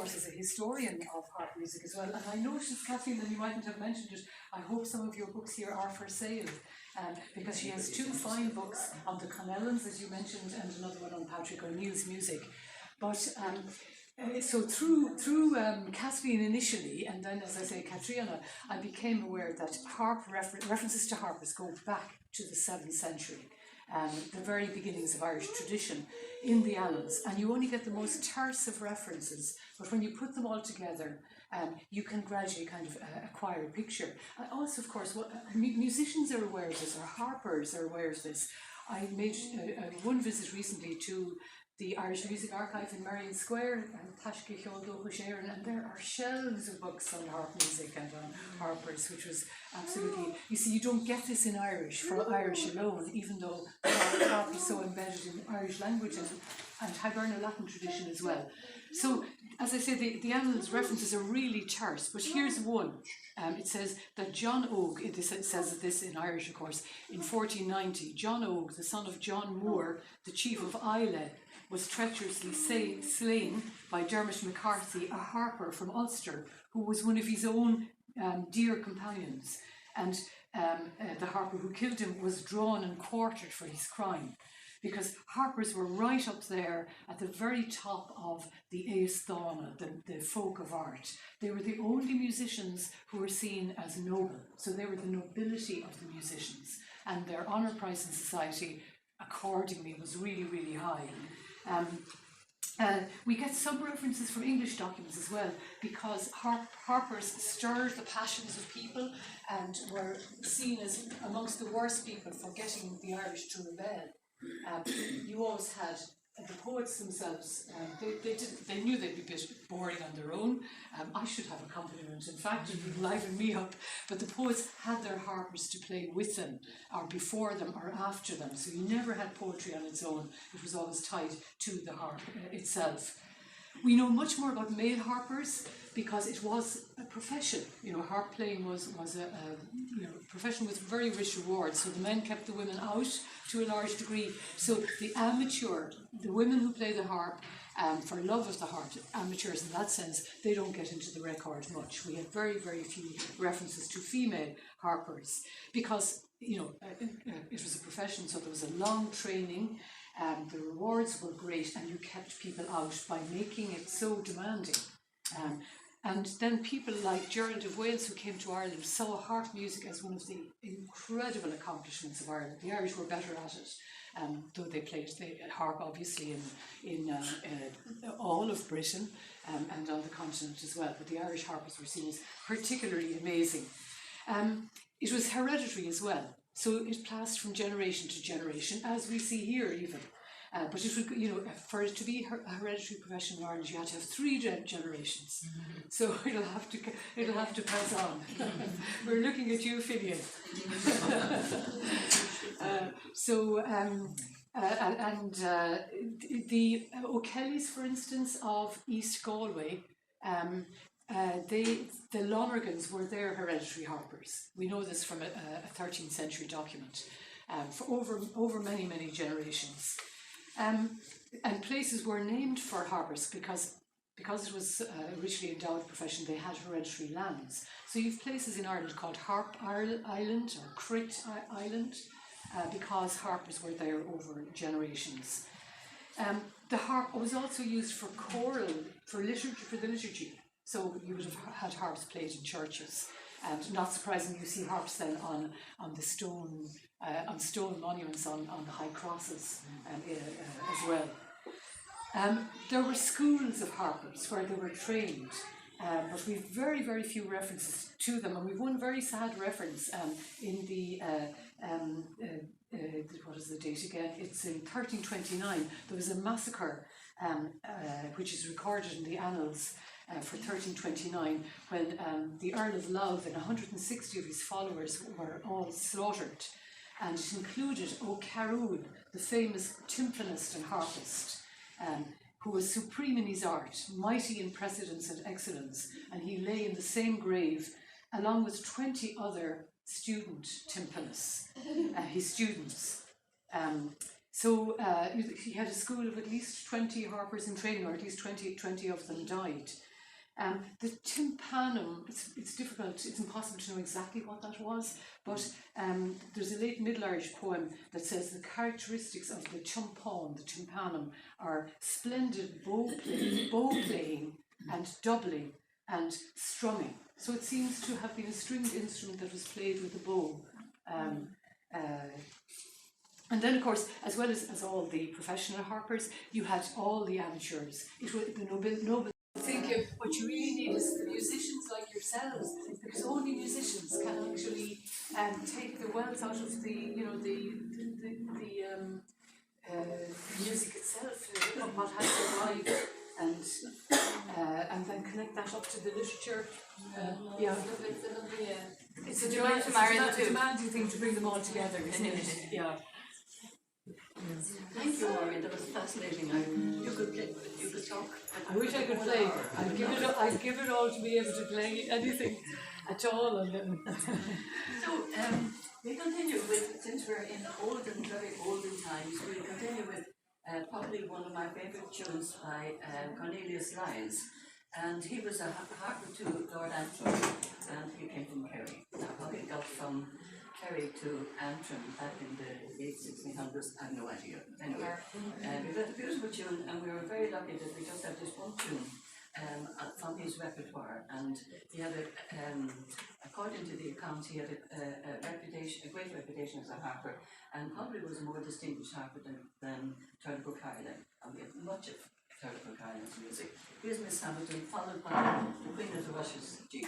course, is a historian of harp music as well. And I noticed, Kathleen, that you mightn't have mentioned it. I hope some of your books here are for sale, because she has 2 fine books on the Connellans, as you mentioned, and another one on Patrick O'Neill's music. But so through Kathleen initially, and then, as I say, Catriona, I became aware that references to harpers go back to the 7th century. The very beginnings of Irish tradition in the annals, and you only get the most terse of references, but when you put them all together, you can gradually kind of acquire a picture. And also, of course, what musicians are aware of this, or harpers are aware of this. I made one visit recently to the Irish Music Archive in Marion Square, and there are shelves of books on harp music and on harpers, which was absolutely, you see, you don't get this in Irish for Irish alone, even though harp is so embedded in Irish language and Hiberno Latin tradition as well. So, as I say, the annals references are really terse, but here's one. It says that John Og, it says this in Irish, of course, in 1490, John Og, the son of John Moore, the chief of Islay, was treacherously slain by Dermot McCarthy, a harper from Ulster, who was one of his own dear companions. And the harper who killed him was drawn and quartered for his crime, because harpers were right up there at the very top of the Éastána, the folk of art. They were the only musicians who were seen as noble, so they were the nobility of the musicians, and their honour price in society accordingly was really, really high. We get some references from English documents as well, because harpers stirred the passions of people and were seen as amongst the worst people for getting the Irish to rebel. You always had the poets themselves, they knew they'd be a bit boring on their own. I should have accompaniment, in fact, it would liven me up, but the poets had their harpers to play with them, or before them, or after them, so you never had poetry on its own. It was always tied to the harp itself. We know much more about male harpers because it was a profession. You know, harp playing was a profession with very rich rewards. So the men kept the women out to a large degree. So the amateur, the women who play the harp, for love of the harp, amateurs in that sense, they don't get into the record much. We have very, very few references to female harpers because, you know, it was a profession, so there was a long training. The rewards were great, and you kept people out by making it so demanding. And then people like Gerald of Wales, who came to Ireland, saw harp music as one of the incredible accomplishments of Ireland. The Irish were better at it, though they played harp obviously in all of Britain and on the continent as well. But the Irish harpers were seen as particularly amazing. It was hereditary as well. So it passed from generation to generation, as we see here even. But it would, you know, for it to be a hereditary profession in Ireland, you had to have 3 generations. So it'll have to pass on. We're looking at you, Finian. The O'Kellys, for instance, of East Galway, the Lonergans were their hereditary harpers. We know this from a 13th century document for over many, many generations. And places were named for harpers because it was originally a endowed profession. They had hereditary lands. So you have places in Ireland called Harp Island or Cruite Island because harpers were there over generations. The harp was also used for choral, for the liturgy. So you would have had harps played in churches, and not surprisingly, you see harps then on the stone monuments on the high crosses as well. There were schools of harpers where they were trained, but we've very, very few references to them, and we've one very sad reference in the what is the date again? It's in 1329. There was a massacre which is recorded in the annals for 1329 when the Earl of Loughnane and 160 of his followers were all slaughtered, and it included O'Caroon, the famous timpanist and harpist, who was supreme in his art, mighty in precedence and excellence, and he lay in the same grave along with 20 other student timpanists, his students. So he had a school of at least 20 harpers in training, or at least 20 of them died. The tympanum, it's difficult, it's impossible to know exactly what that was, but there's a late Middle Irish poem that says the characteristics of the tympanum, are splendid bow playing and doubling and strumming. So it seems to have been a stringed instrument that was played with a bow. And then, of course, as well as all the professional harpers, you had all the amateurs. It was the noble. I think what you really need is the musicians like yourselves, because only musicians can actually take the wealth out of the music itself, what has survived, and then connect that up to the literature. It's a demanding thing to bring them all together, isn't it? Yeah. Thank you, Maureen. That was fascinating. You could talk. I wish I could play. I'd give it all to be able to play anything at all. So we continue with, since we're in very olden times, we'll continue with probably one of my favourite tunes by Cornelius Lyons. And he was a harper to Lord Antrim, and he came from Kerry. Now, how he got from Kerry to Antrim back in the late 1600s, I have no idea. Anyway, we got a beautiful tune, and we were very lucky that we just had this one tune from his repertoire. And he had according to the accounts, he had a great reputation as a harper, and probably was a more distinguished harper than Turner Carlin. And we have much of Turner Carlin's music. Here's Miss Hamilton, followed by the Queen of the Rushes, G.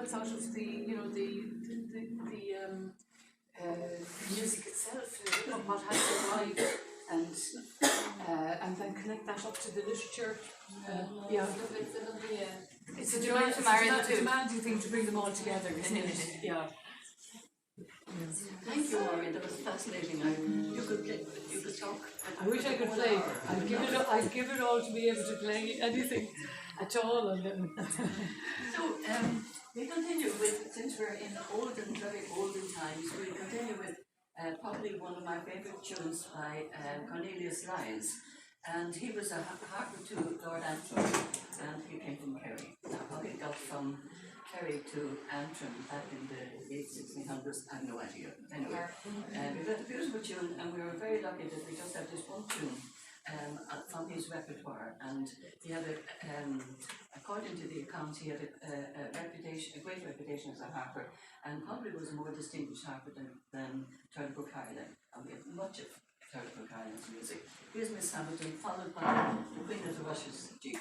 else out of the, you know, the music itself, what has survived, and then connect that up to the literature. Yeah, it's a demanding thing to bring them all together, isn't it? Yeah. Thank you, Mairin. That was fascinating. You could talk. I wish I could play. I'd give it all to be able to play anything at all. So we continue with, since we're in very olden times, we continue with probably one of my favourite tunes by Cornelius Lyons. And he was a harper to Lord Antrim, and he came from Kerry. Now, how he got from Kerry to Antrim back in the late 1600s, I have no idea. Anyway, we got a beautiful tune, and we were very lucky that we just had this one tune from his repertoire. And he had according to the accounts, he had a great reputation as a harper, and probably was a more distinguished harper than Turner's Ireland. And we have much of Turner's Ireland's music. Here's Miss Hamilton, followed by the Queen of the Russia's Duke.